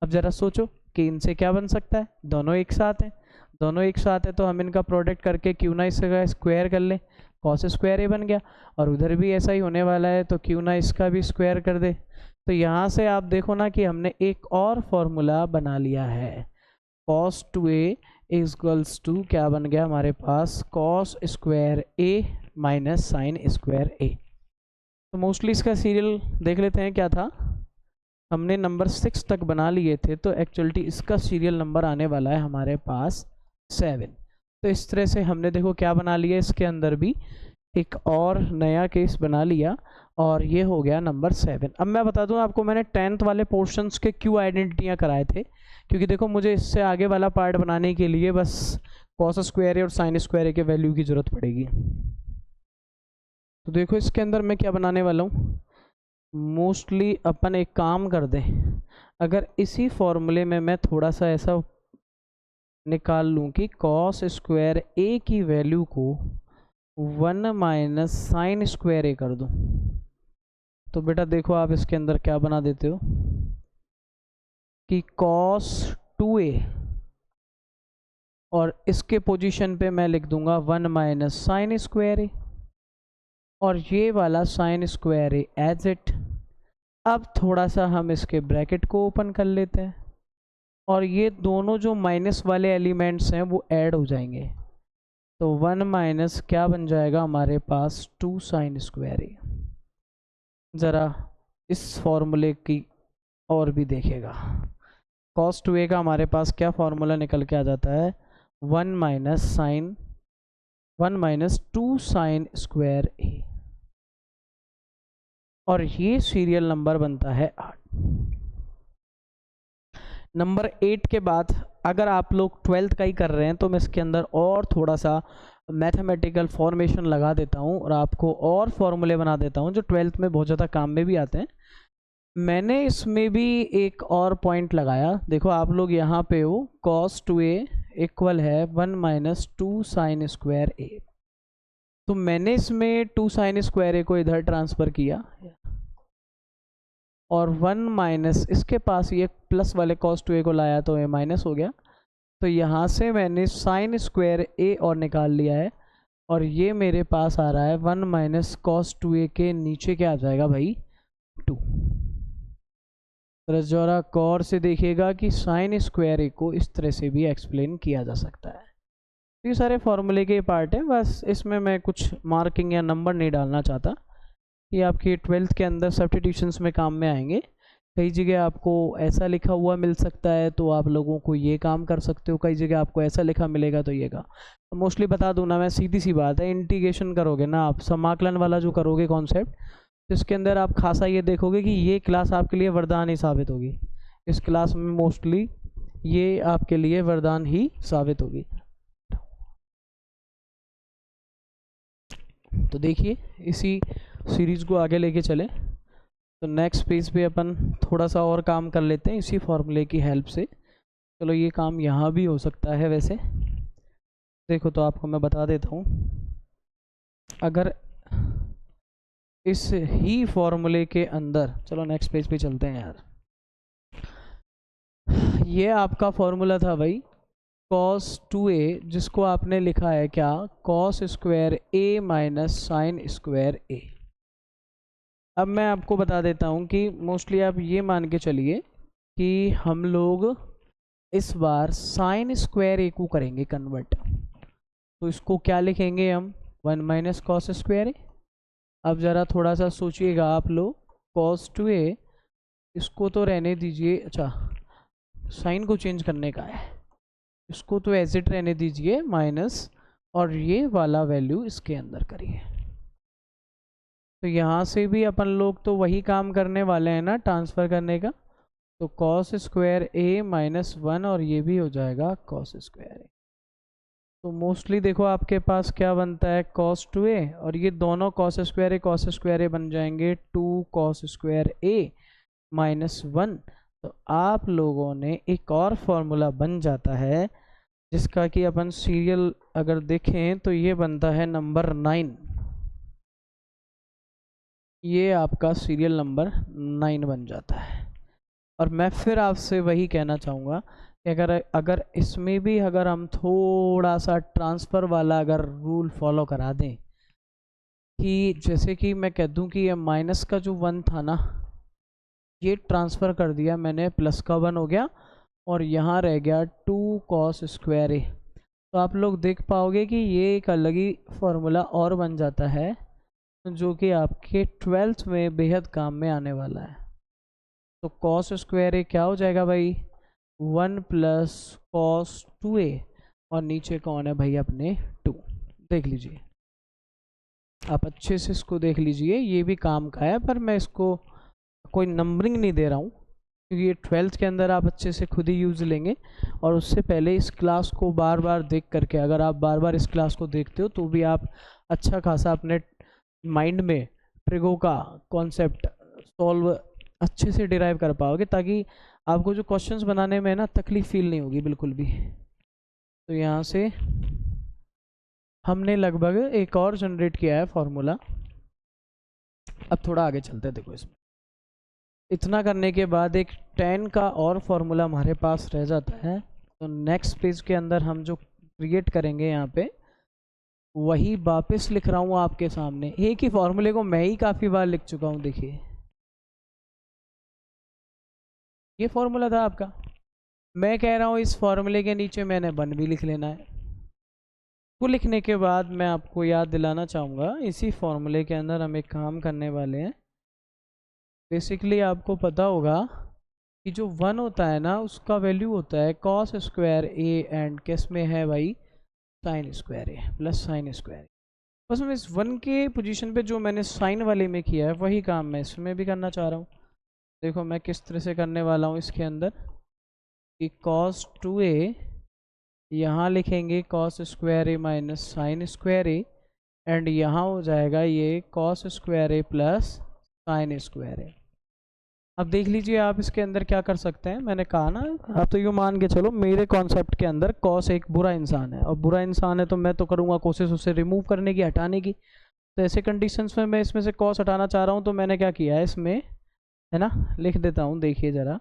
अब ज़रा सोचो कि इनसे क्या बन सकता है, दोनों एक साथ हैं, दोनों एक साथ है तो हम इनका प्रोडक्ट करके क्यों ना इसका स्क्वायर कर लें, कॉस स्क्वायर ए बन गया, और उधर भी ऐसा ही होने वाला है तो क्यों ना इसका भी स्क्वायर कर दे। तो यहाँ से आप देखो ना कि हमने एक और फॉर्मूला बना लिया है, कॉस 2a इक्वल्स टू क्या बन गया हमारे पास, cos square A minus sign square A. तो मोस्टली इसका सीरियल देख लेते हैं क्या था, हमने नंबर 6 तक बना लिए थे, तो एक्चुअली इसका सीरियल नंबर आने वाला है हमारे पास 7। तो इस तरह से हमने देखो क्या बना लिया, इसके अंदर भी एक और नया केस बना लिया, और ये हो गया नंबर 7। अब मैं बता दूं आपको, मैंने 10th वाले पोर्शंस के क्यू आइडेंटिटियाँ कराए थे, क्योंकि देखो मुझे इससे आगे वाला पार्ट बनाने के लिए बस कॉस स्क्वायर ए और साइन स्क्वायर ए के वैल्यू की ज़रूरत पड़ेगी। तो देखो इसके अंदर मैं क्या बनाने वाला हूँ, मोस्टली अपन एक काम कर दें, अगर इसी फॉर्मूले में मैं थोड़ा सा ऐसा निकाल लूँ कि कॉस स्क्वायर ए की वैल्यू को 1 माइनस साइन स्क्वायर ए कर दूँ, तो बेटा देखो आप इसके अंदर क्या बना देते हो कि कॉस 2a और इसके पोजीशन पे मैं लिख दूंगा 1 माइनस साइन स्क्वायर ए, और ये वाला sine square A as it. अब थोड़ा सा हम इसके ब्रैकेट को ओपन कर लेते हैं, और ये दोनों जो माइनस वाले एलिमेंट्स हैं वो ऐड हो जाएंगे, तो 1 माइनस क्या बन जाएगा हमारे पास 2 साइन स्क्वायर ए। ज़रा इस फॉर्मूले की और भी देखेगा, cos 2a का हमारे पास क्या फॉर्मूला निकल के आ जाता है, 1 माइनस 2 साइन स्क्वायर ए, और ये सीरियल नंबर बनता है 8। नंबर 8 के बाद अगर आप लोग 12th का ही कर रहे हैं तो मैं इसके अंदर और थोड़ा सा मैथमेटिकल फॉर्मेशन लगा देता हूँ और आपको और फॉर्मूले बना देता हूँ जो 12th में बहुत ज़्यादा काम में भी आते हैं। मैंने इसमें भी एक और पॉइंट लगाया, देखो आप लोग यहाँ पे हो, cos 2a इक्वल है 1 माइनस 2 साइन स्क्वायर ए, तो मैंने इसमें 2 साइन स्क्वायर ए को इधर ट्रांसफ़र किया, और 1 माइनस इसके पास ये प्लस वाले cos 2a को लाया तो ये माइनस हो गया, तो यहाँ से मैंने साइन स्क्वायर ए और निकाल लिया है, और ये मेरे पास आ रहा है 1 माइनस cos 2a के नीचे क्या आ जाएगा भाई 2। रजौरा गौर से देखिएगा कि साइन स्क्वायर ए को इस तरह से भी एक्सप्लेन किया जा सकता है। तो ये सारे फॉर्मूले के पार्ट हैं, बस इसमें मैं कुछ मार्किंग या नंबर नहीं डालना चाहता, ये आपकी 12th के अंदर सब्स्टिट्यूशंस में काम में आएंगे। कई जगह आपको ऐसा लिखा हुआ मिल सकता है तो आप लोगों को ये काम कर सकते हो, कई जगह आपको ऐसा लिखा मिलेगा तो ये का मोस्टली बता दूँ ना मैं, सीधी सी बात है, इंटीग्रेशन करोगे ना आप, समाकलन वाला जो करोगे कॉन्सेप्ट, तो इसके अंदर आप खासा ये देखोगे कि ये क्लास आपके लिए वरदान ही साबित होगी। इस क्लास में मोस्टली ये आपके लिए वरदान ही साबित होगी। तो देखिए इसी सीरीज़ को आगे लेके चले, तो नेक्स्ट पेज पे अपन थोड़ा सा और काम कर लेते हैं इसी फॉर्मूले की हेल्प से। चलो ये काम यहाँ भी हो सकता है वैसे, देखो तो आपको मैं बता देता हूँ, अगर इस ही फॉर्मूले के अंदर, चलो नेक्स्ट पेज पे चलते हैं यार, ये आपका फॉर्मूला था भाई cos 2a, जिसको आपने लिखा है क्या, cos square a minus sine square a। अब मैं आपको बता देता हूँ कि मोस्टली आप ये मान के चलिए कि हम लोग इस बार साइन स्क्वायर ए को करेंगे कन्वर्ट, तो इसको क्या लिखेंगे हम, 1 माइनस कॉस स्क्वायर ए। अब ज़रा थोड़ा सा सोचिएगा आप लोग, cos 2a इसको तो रहने दीजिए, अच्छा साइन को चेंज करने का है, इसको तो एज इट रहने दीजिए माइनस, और ये वाला वैल्यू इसके अंदर करिए। तो यहाँ से भी अपन लोग तो वही काम करने वाले हैं ना, ट्रांसफ़र करने का, तो cos स्क्वायर a माइनस 1, और ये भी हो जाएगा cos स्क्वायर a। तो मोस्टली देखो आपके पास क्या बनता है, cos 2a, और ये दोनों cos स्क्वायर a बन जाएंगे 2 cos स्क्वायर a माइनस 1। तो आप लोगों ने एक और फॉर्मूला बन जाता है जिसका कि अपन सीरियल अगर देखें तो ये बनता है नंबर 9, ये आपका सीरियल नंबर 9 बन जाता है। और मैं फिर आपसे वही कहना चाहूँगा कि अगर इसमें भी अगर हम थोड़ा सा ट्रांसफ़र वाला अगर रूल फॉलो करा दें, कि जैसे कि मैं कह दूं कि ये माइनस का जो 1 था ना, ये ट्रांसफ़र कर दिया मैंने, प्लस का 1 हो गया, और यहाँ रह गया 2 cos स्क्वायर ए, तो आप लोग देख पाओगे कि ये एक अलग ही फॉर्मूला और बन जाता है जो कि आपके 12th में बेहद काम में आने वाला है। तो cos स्क्वायर ए क्या हो जाएगा भाई, 1 प्लस cos 2a, और नीचे कौन है भाई अपने 2, देख लीजिए। आप अच्छे से इसको देख लीजिए, ये भी काम का है, पर मैं इसको कोई नंबरिंग नहीं दे रहा हूँ क्योंकि ये 12th के अंदर आप अच्छे से खुद ही यूज़ लेंगे। और उससे पहले इस क्लास को बार बार देख करके, अगर आप बार बार इस क्लास को देखते हो तो भी आप अच्छा खासा अपने माइंड में ट्रिगो का कॉन्सेप्ट सॉल्व अच्छे से डिराइव कर पाओगे, ताकि आपको जो क्वेश्चंस बनाने में ना तकलीफ फील नहीं होगी बिल्कुल भी। तो यहाँ से हमने लगभग एक और जनरेट किया है फॉर्मूला। अब थोड़ा आगे चलते हैं। देखो इसमें इतना करने के बाद एक 10 का और फॉर्मूला हमारे पास रह जाता है। तो नेक्स्ट पेज के अंदर हम जो क्रिएट करेंगे यहाँ पे, वही वापस लिख रहा हूँ आपके सामने। एक ही फॉर्मूले को मैं ही काफ़ी बार लिख चुका हूँ। देखिए ये फॉर्मूला था आपका, मैं कह रहा हूँ इस फॉर्मूले के नीचे मैंने 1 भी लिख लेना है। को लिखने के बाद मैं आपको याद दिलाना चाहूँगा, इसी फॉर्मूले के अंदर हम एक काम करने वाले हैं। बेसिकली आपको पता होगा कि जो 1 होता है ना, उसका वैल्यू होता है कॉस स्क्वायर ए एंड किस में है भाई, साइन स्क्वायर ए प्लस साइन स्क्वायर। बस मैं इस 1 के पोजीशन पे जो मैंने साइन वाले में किया है वही काम मैं इसमें भी करना चाह रहा हूँ। देखो मैं किस तरह से करने वाला हूँ इसके अंदर कि cos 2a यहाँ लिखेंगे cos square A minus sign square A, and यहाँ हो जाएगा ये cos स्क्वायर ए प्लस साइन स्क्वायर ए। अब देख लीजिए आप इसके अंदर क्या कर सकते हैं। मैंने कहा ना, आप तो यूँ मान के चलो मेरे कॉन्सेप्ट के अंदर cos एक बुरा इंसान है, और बुरा इंसान है तो मैं तो करूँगा कोशिश उसे रिमूव करने की, हटाने की। तो ऐसे कंडीशंस में मैं इसमें से cos हटाना चाह रहा हूँ, तो मैंने क्या किया है इसमें, है ना, लिख देता हूँ। देखिए ज़रा,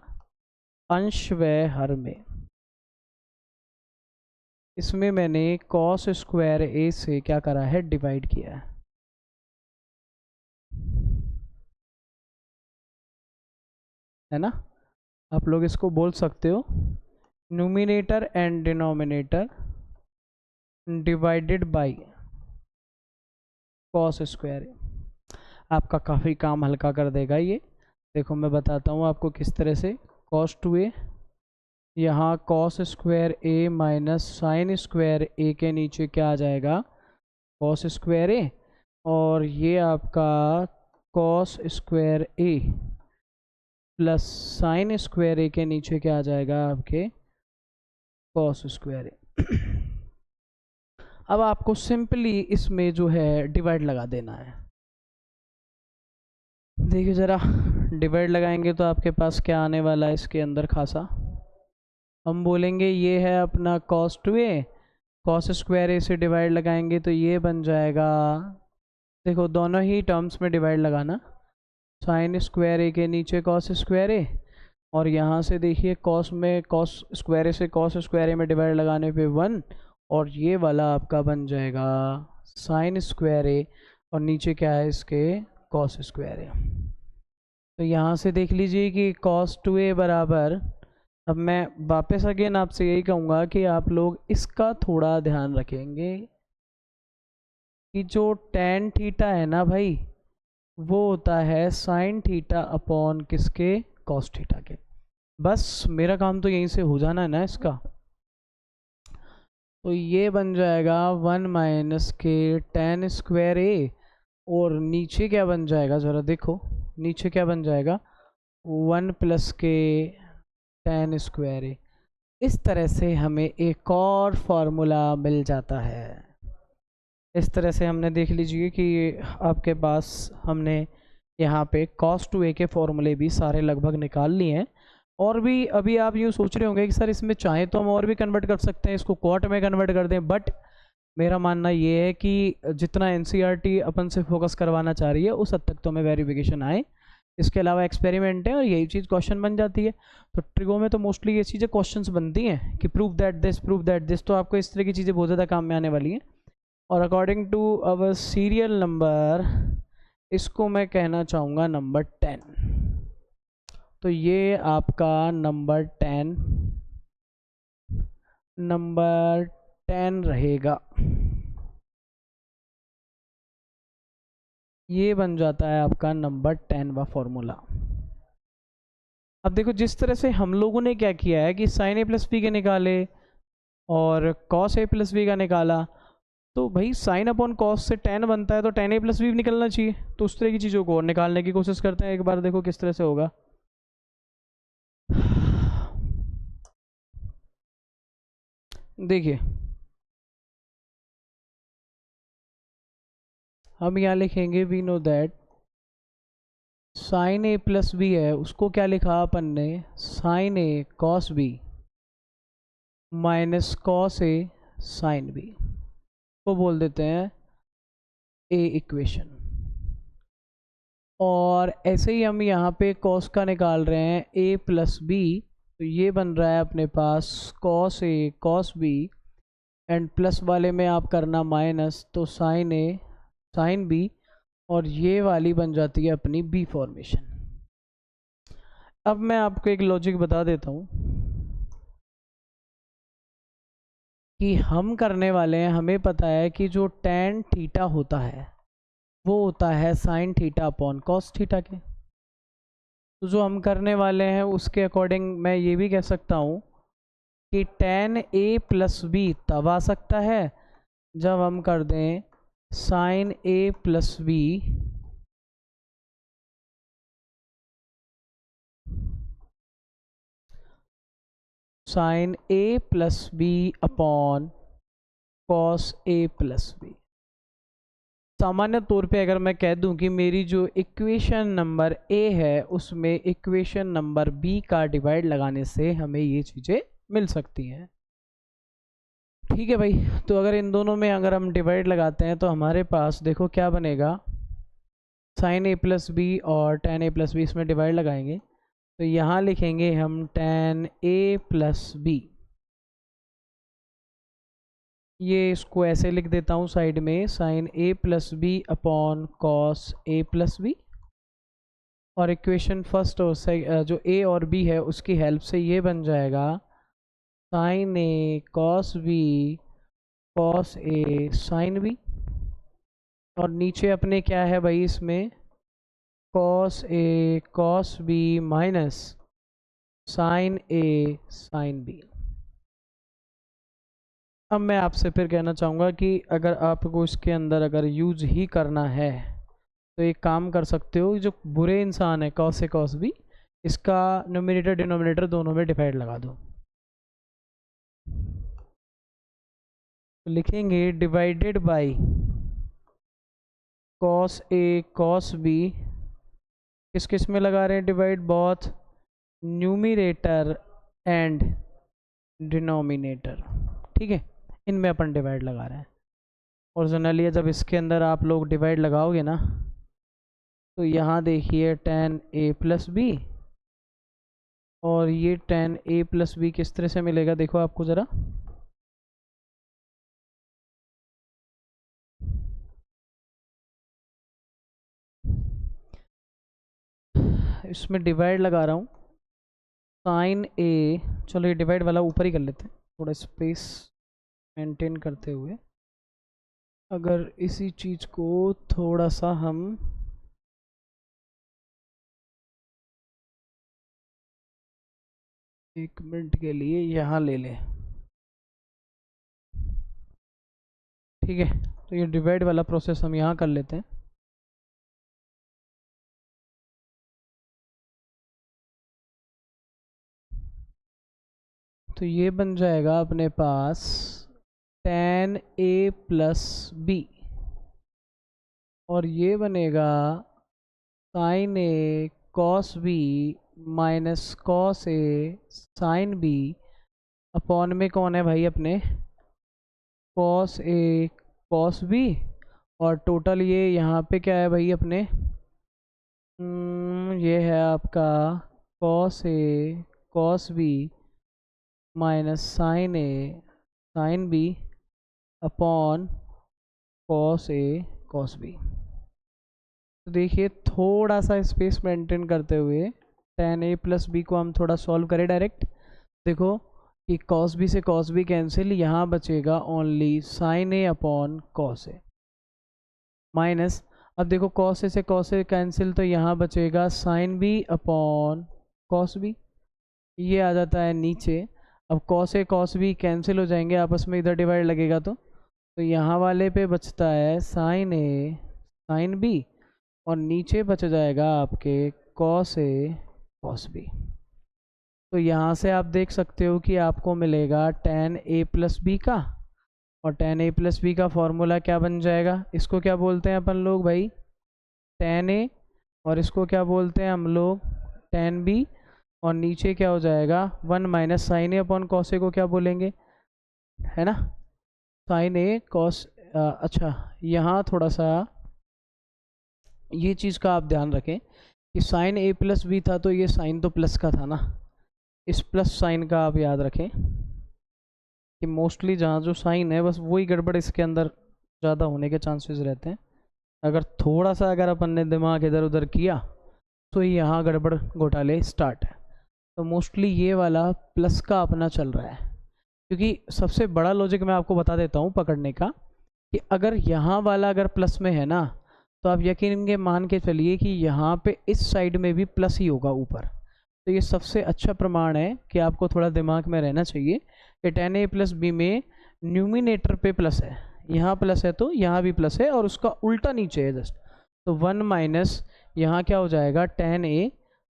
अंश व हर में इसमें मैंने cos स्क्वायर ए से क्या करा है, डिवाइड किया है ना। आप लोग इसको बोल सकते हो numerator and denominator divided by cos square A. आपका काफ़ी काम हल्का कर देगा ये। देखो मैं बताता हूँ आपको किस तरह से। cos 2a यहाँ cos स्क्वायर ए माइनस साइन स्क्वायर ए के नीचे क्या आ जाएगा, cos स्क्वायर ए, और ये आपका cos स्क्वायर ए प्लस साइन स्क्वायर ए के नीचे क्या आ जाएगा आपके, cos स्क्वायर ए। अब आपको सिंपली इसमें जो है डिवाइड लगा देना है। देखिए ज़रा, डिवाइड लगाएंगे तो आपके पास क्या आने वाला है इसके अंदर खासा। हम बोलेंगे ये है अपना cos 2a, cos स्क्वायर ए से डिवाइड लगाएंगे तो ये बन जाएगा, देखो दोनों ही टर्म्स में डिवाइड लगाना, साइन स्क्वायर ए के नीचे cos स्क्वायर ए, और यहाँ से देखिए cos में cos स्क्वायर ए से cos स्क्वायर ए में डिवाइड लगाने पे 1, और ये वाला आपका बन जाएगा साइन स्क्वायर ए, और नीचे क्या है इसके, cos स्क्वायर ए। तो यहाँ से देख लीजिए कि cos 2a बराबर, अब मैं वापस अगेन आपसे यही कहूँगा कि आप लोग इसका थोड़ा ध्यान रखेंगे कि जो tan थीटा है ना भाई, वो होता है साइन थीटा अपॉन किसके, cos थीटा के। बस मेरा काम तो यहीं से हो जाना है ना इसका। तो ये बन जाएगा 1 माइनस के tan स्क्वायर ए, और नीचे क्या बन जाएगा ज़रा देखो, नीचे क्या बन जाएगा, 1 प्लस के tan स्क्वायर ए। इस तरह से हमें एक और फार्मूला मिल जाता है। इस तरह से हमने देख लीजिए कि आपके पास हमने यहाँ पे cos 2a के फॉर्मूले भी सारे लगभग निकाल लिए हैं। और भी अभी आप यूँ सोच रहे होंगे कि सर इसमें चाहे तो हम और भी कन्वर्ट कर सकते हैं, इसको क्वाट में कन्वर्ट कर दें, बट मेरा मानना ये है कि जितना एनसीईआरटी अपन से फोकस करवाना चाह रही है उस हद तक तो हमें वेरिफिकेशन आए। इसके अलावा एक्सपेरिमेंट है और यही चीज़ क्वेश्चन बन जाती है। तो ट्रिगो में तो मोस्टली ये चीज़ें क्वेश्चंस बनती हैं कि प्रूव दैट दिस, तो आपको इस तरह की चीज़ें बहुत ज़्यादा काम में आने वाली हैं। और according to our serial number, इसको मैं कहना चाहूँगा नंबर 10। तो ये आपका नंबर 10 रहेगा। ये बन जाता है आपका नंबर 10 वा फॉर्मूला। अब देखो जिस तरह से हम लोगों ने क्या किया है कि साइन ए प्लस बी के निकाले और कॉस ए प्लस बी का निकाला, तो भाई साइन अपॉन कॉस से टेन बनता है, तो टेन ए प्लस बी निकलना चाहिए। तो उस तरह की चीज़ों को और निकालने की कोशिश करते हैं, एक बार देखो किस तरह से होगा। देखिए हम यहाँ लिखेंगे we know that sine A plus B है, उसको क्या लिखा अपन ने, sine A cos B minus cos A sine B, को बोल देते हैं ए इक्वेशन। और ऐसे ही हम यहाँ पे कॉस का निकाल रहे हैं ए प्लस बी, तो ये बन रहा है अपने पास cos A cos B, and plus वाले में आप करना माइनस, तो साइन ए साइन बी, और ये वाली बन जाती है अपनी बी फॉर्मेशन। अब मैं आपको एक लॉजिक बता देता हूँ कि हम करने वाले हैं, हमें पता है कि जो tan थीटा होता है वो होता है sine theta upon cos theta के। तो जो हम करने वाले हैं उसके अकॉर्डिंग मैं ये भी कह सकता हूँ कि tan a प्लस बी तब आ सकता है जब हम कर दें sine a plus B sine a plus B upon cos a plus B. सामान्य तौर पे अगर मैं कह दूं कि मेरी जो इक्वेशन नंबर ए है उसमें इक्वेशन नंबर बी का डिवाइड लगाने से हमें ये चीज़ें मिल सकती हैं। ठीक है भाई, तो अगर इन दोनों में अगर हम डिवाइड लगाते हैं तो हमारे पास देखो क्या बनेगा, साइन ए प्लस बी और टेन ए प्लस बी, इसमें डिवाइड लगाएंगे तो यहाँ लिखेंगे हम टेन ए प्लस बी, ये इसको ऐसे लिख देता हूँ साइड में, sign A plus B upon cos A plus B. और इक्वेशन फर्स्ट और जो ए और बी है उसकी हेल्प से ये बन जाएगा sign A cos B cos A sine B. और नीचे अपने क्या है भाई, इसमें cos A cos B minus sign A sine B. अब मैं आपसे फिर कहना चाहूँगा कि अगर आपको इसके अंदर अगर यूज ही करना है तो एक काम कर सकते हो, जो बुरे इंसान है कॉस ए कॉस बी, इसका न्यूमरेटर डिनोमिनेटर दोनों में डिवाइड लगा दो। तो लिखेंगे divided by cos A cos B, किस किस में लगा रहे हैं divide, both numerator and denominator. ठीक है, इनमें अपन डिवाइड लगा रहे हैं। और जनरली जब इसके अंदर आप लोग डिवाइड लगाओगे ना तो यहाँ देखिए tan a प्लस बी, और ये tan a प्लस बी किस तरह से मिलेगा देखो आपको ज़रा, इसमें डिवाइड लगा रहा हूँ साइन ए, चलो ये डिवाइड वाला ऊपर ही कर लेते हैं थोड़ा स्पेस मेंटेन करते हुए। अगर इसी चीज़ को थोड़ा सा हम एक मिनट के लिए यहाँ ले लें, ठीक है, तो ये डिवाइड वाला प्रोसेस हम यहाँ कर लेते हैं। तो ये बन जाएगा अपने पास tan a प्लस बी, और ये बनेगा sign A cos B minus cos A sine B, upon में कौन है भाई अपने कॉस ए कॉस बी, और टोटल ये यहाँ पे क्या है भाई अपने, ये है आपका cos A cos B minus sign A sine B upon cos A cos B. तो देखिए थोड़ा सा स्पेस मेंटेन करते हुए tan a प्लस बी को हम थोड़ा सॉल्व करें डायरेक्ट। देखो कि cos b से cos b कैंसिल, यहाँ बचेगा only sine A upon cos A, minus अब देखो cos a से cos a कैंसिल, तो यहाँ बचेगा sine b upon cos b, ये आ जाता है नीचे। अब cos a cos b cancel हो जाएंगे आपस में, इधर डिवाइड लगेगा तो तो यहाँ वाले पे बचता है साइन ए साइन बी, और नीचे बच जाएगा आपके कॉस ए कॉस बी। तो यहाँ से आप देख सकते हो कि आपको मिलेगा tan a प्लस बी का, और tan a प्लस बी का फॉर्मूला क्या बन जाएगा, इसको क्या बोलते हैं अपन लोग भाई, tan a, और इसको क्या बोलते हैं हम लोग, tan b, और नीचे क्या हो जाएगा 1 minus sign A upon cos ए को क्या बोलेंगे, है ना, साइन ए कॉस। अच्छा, यहाँ थोड़ा सा ये चीज़ का आप ध्यान रखें कि साइन ए प्लस बी था तो ये साइन तो प्लस का था ना, इस प्लस साइन का आप याद रखें कि मोस्टली जहाँ जो साइन है बस वही गड़बड़ इसके अंदर ज़्यादा होने के चांसेस रहते हैं। अगर थोड़ा सा अगर अपन ने दिमाग इधर उधर किया तो यहाँ गड़बड़ घोटाले स्टार्ट है। तो मोस्टली ये वाला प्लस का अपना चल रहा है, क्योंकि सबसे बड़ा लॉजिक मैं आपको बता देता हूँ पकड़ने का, कि अगर यहाँ वाला अगर प्लस में है ना, तो आप यकीन के मान के चलिए कि यहाँ पे इस साइड में भी प्लस ही होगा ऊपर। तो ये सबसे अच्छा प्रमाण है कि आपको थोड़ा दिमाग में रहना चाहिए कि tan a प्लस बी में न्यूमिनेटर पे प्लस है, यहाँ प्लस है तो यहाँ भी प्लस है, और उसका उल्टा नीचे है जस्ट। तो 1 माइनस यहाँ क्या हो जाएगा tan a,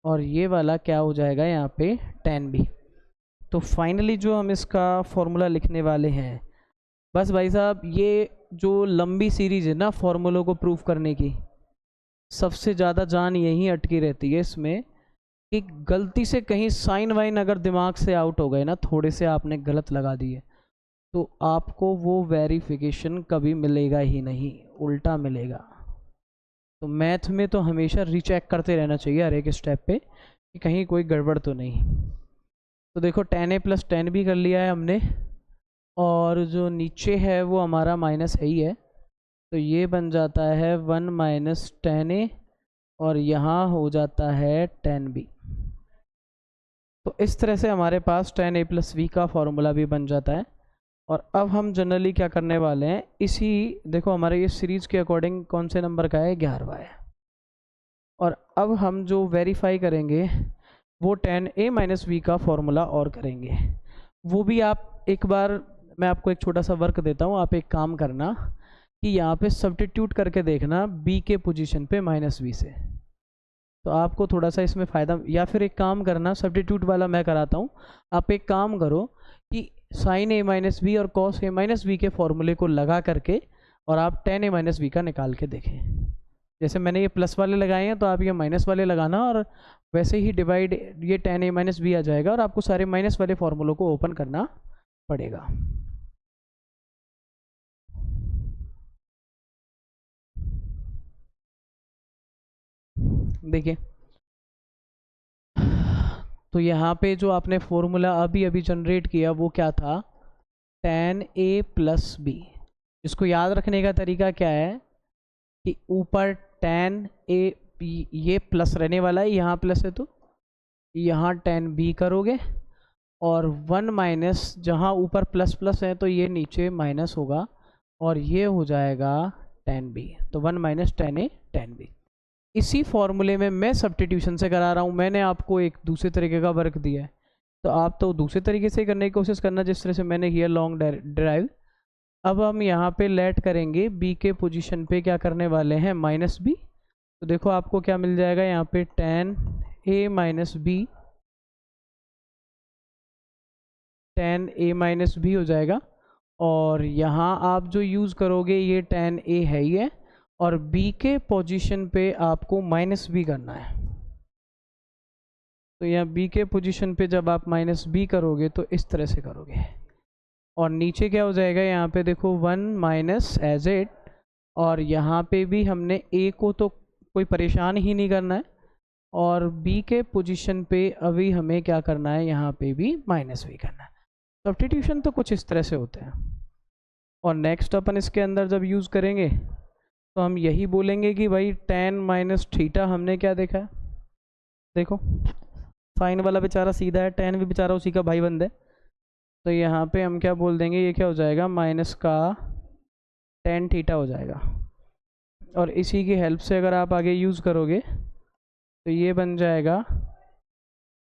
और ये वाला क्या हो जाएगा यहाँ पे tan b। तो फाइनली जो हम इसका फॉर्मूला लिखने वाले हैं, बस भाई साहब ये जो लंबी सीरीज है ना फॉर्मूलों को प्रूफ करने की, सबसे ज़्यादा जान यहीं अटकी रहती है इसमें कि गलती से कहीं साइन वाइन अगर दिमाग से आउट हो गए ना, थोड़े से आपने गलत लगा दिए, तो आपको वो वेरिफिकेशन कभी मिलेगा ही नहीं, उल्टा मिलेगा। तो मैथ में तो हमेशा रीचेक करते रहना चाहिए हर एक स्टेप पे कि कहीं कोई गड़बड़ तो नहीं। तो देखो tan a plus tan b कर लिया है हमने, और जो नीचे है वो हमारा माइनस है ही है, तो ये बन जाता है 1 माइनस tan a, और यहाँ हो जाता है tan b। तो इस तरह से हमारे पास tan a प्लस वी का फॉर्मूला भी बन जाता है। और अब हम जनरली क्या करने वाले हैं, इसी देखो हमारे ये सीरीज़ के अकॉर्डिंग कौन से नंबर का है, 11वां है। और अब हम जो वेरीफाई करेंगे वो tan a माइनस वी का फॉर्मूला और करेंगे। वो भी आप एक बार, मैं आपको एक छोटा सा वर्क देता हूँ, आप एक काम करना कि यहाँ पे सब्स्टिट्यूट करके देखना b के पोजीशन पे माइनस वी से, तो आपको थोड़ा सा इसमें फ़ायदा। या फिर एक काम करना, सब्स्टिट्यूट वाला मैं कराता हूँ, आप एक काम करो कि साइन ए माइनस बी और कॉस ए माइनस बी के फॉर्मूले को लगा करके और आप tan a माइनस बी का निकाल के देखें। जैसे मैंने ये प्लस वाले लगाए हैं तो आप ये माइनस वाले लगाना, और वैसे ही डिवाइड ये tan a माइनस बी आ जाएगा, और आपको सारे माइनस वाले फॉर्मूलों को ओपन करना पड़ेगा। देखिए, तो यहाँ पे जो आपने फॉर्मूला अभी अभी जनरेट किया वो क्या था, tan a प्लस बी। इसको याद रखने का तरीका क्या है कि ऊपर tan a ये प्लस रहने वाला है, यहाँ प्लस है तो यहाँ tan b करोगे, और 1 माइनस जहाँ ऊपर प्लस प्लस है तो ये नीचे माइनस होगा, और ये हो जाएगा tan b। तो 1 minus tan a tan b। इसी फॉर्मूले में मैं सब्स्टिट्यूशन से करा रहा हूँ, मैंने आपको एक दूसरे तरीके का वर्क दिया है, तो आप तो दूसरे तरीके से करने की कोशिश करना जिस तरह से मैंने किया लॉन्ग ड्राइव। अब हम यहाँ पे लेट करेंगे b के पोजीशन पे, क्या करने वाले हैं माइनस b। तो देखो आपको क्या मिल जाएगा यहाँ पे tan a minus B, tan a minus B हो जाएगा, और यहाँ आप जो यूज़ करोगे ये tan a है ही है, और b के पोजीशन पे आपको माइनस बी करना है। तो यहाँ b के पोजीशन पे जब आप माइनस बी करोगे तो इस तरह से करोगे, और नीचे क्या हो जाएगा यहाँ पे देखो 1 माइनस एज एट, और यहाँ पे भी हमने a को तो कोई परेशान ही नहीं करना है, और b के पोजीशन पे अभी हमें क्या करना है, यहाँ पे भी माइनस बी करना है। सब्स्टिट्यूशन तो कुछ इस तरह से होते हैं। और नेक्स्ट अपन इसके अंदर जब यूज़ करेंगे तो हम यही बोलेंगे कि भाई tan माइनस थीटा हमने क्या देखा है, देखो साइन वाला बेचारा सीधा है, tan भी बेचारा उसी का भाई बंद है, तो यहाँ पे हम क्या बोल देंगे, ये क्या हो जाएगा माइनस का tan थीटा हो जाएगा। और इसी की हेल्प से अगर आप आगे यूज़ करोगे तो ये बन जाएगा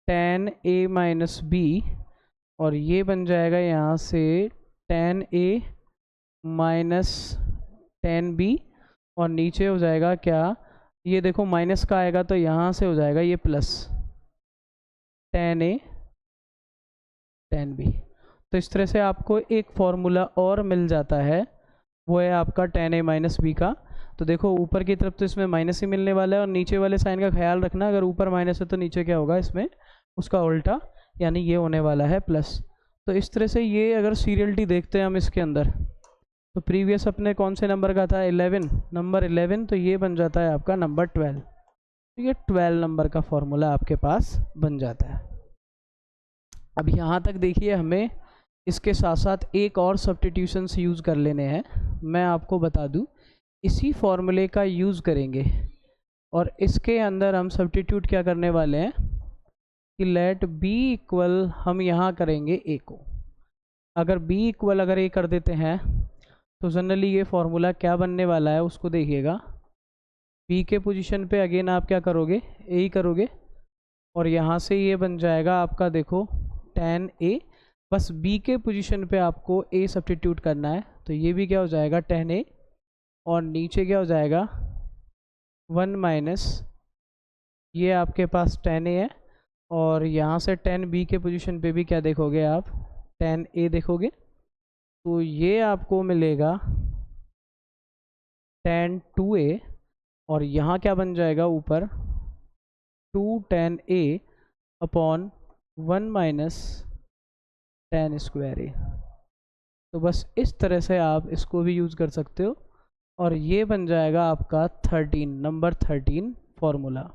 tan a माइनस बी, और ये बन जाएगा यहाँ से tan a माइनस 10b, और नीचे हो जाएगा क्या, ये देखो माइनस का आएगा तो यहाँ से हो जाएगा ये प्लस 10a 10b। तो इस तरह से आपको एक फॉर्मूला और मिल जाता है, वो है आपका 10a माइनस बी का। तो देखो ऊपर की तरफ तो इसमें माइनस ही मिलने वाला है, और नीचे वाले साइन का ख्याल रखना, अगर ऊपर माइनस है तो नीचे क्या होगा इसमें उसका उल्टा, यानी ये होने वाला है प्लस। तो इस तरह से ये अगर सीरियलिटी देखते हैं हम इसके अंदर, तो प्रीवियस अपने कौन से नंबर का था, 11, नंबर 11, तो ये बन जाता है आपका नंबर 12। तो ये 12 नंबर का फॉर्मूला आपके पास बन जाता है। अब यहाँ तक देखिए, हमें इसके साथ साथ एक और सब्स्टिट्यूशंस यूज़ कर लेने हैं। मैं आपको बता दूँ, इसी फॉर्मूले का यूज़ करेंगे और इसके अंदर हम सब्स्टिट्यूट क्या करने वाले हैं कि लेट बी इक्वल, हम यहाँ करेंगे ए को, अगर बी इक्वल अगर ए कर देते हैं तो जनरली ये फॉर्मूला क्या बनने वाला है उसको देखिएगा। बी के पोजीशन पे अगेन आप क्या करोगे, ए ही करोगे, और यहाँ से ये बन जाएगा आपका देखो 10a, बस बी के पोजीशन पे आपको a सब्स्टिट्यूट करना है, तो ये भी क्या हो जाएगा 10a, और नीचे क्या हो जाएगा 1 माइनस ये आपके पास 10a है, और यहाँ से 10b के पोजीशन पे भी क्या देखोगे आप 10a देखोगे, तो ये आपको मिलेगा 10 2a, और यहाँ क्या बन जाएगा ऊपर 2 10a upon 1 minus 10 square A. तो बस इस तरह से आप इसको भी यूज़ कर सकते हो, और ये बन जाएगा आपका 13 नंबर 13 फॉर्मूला।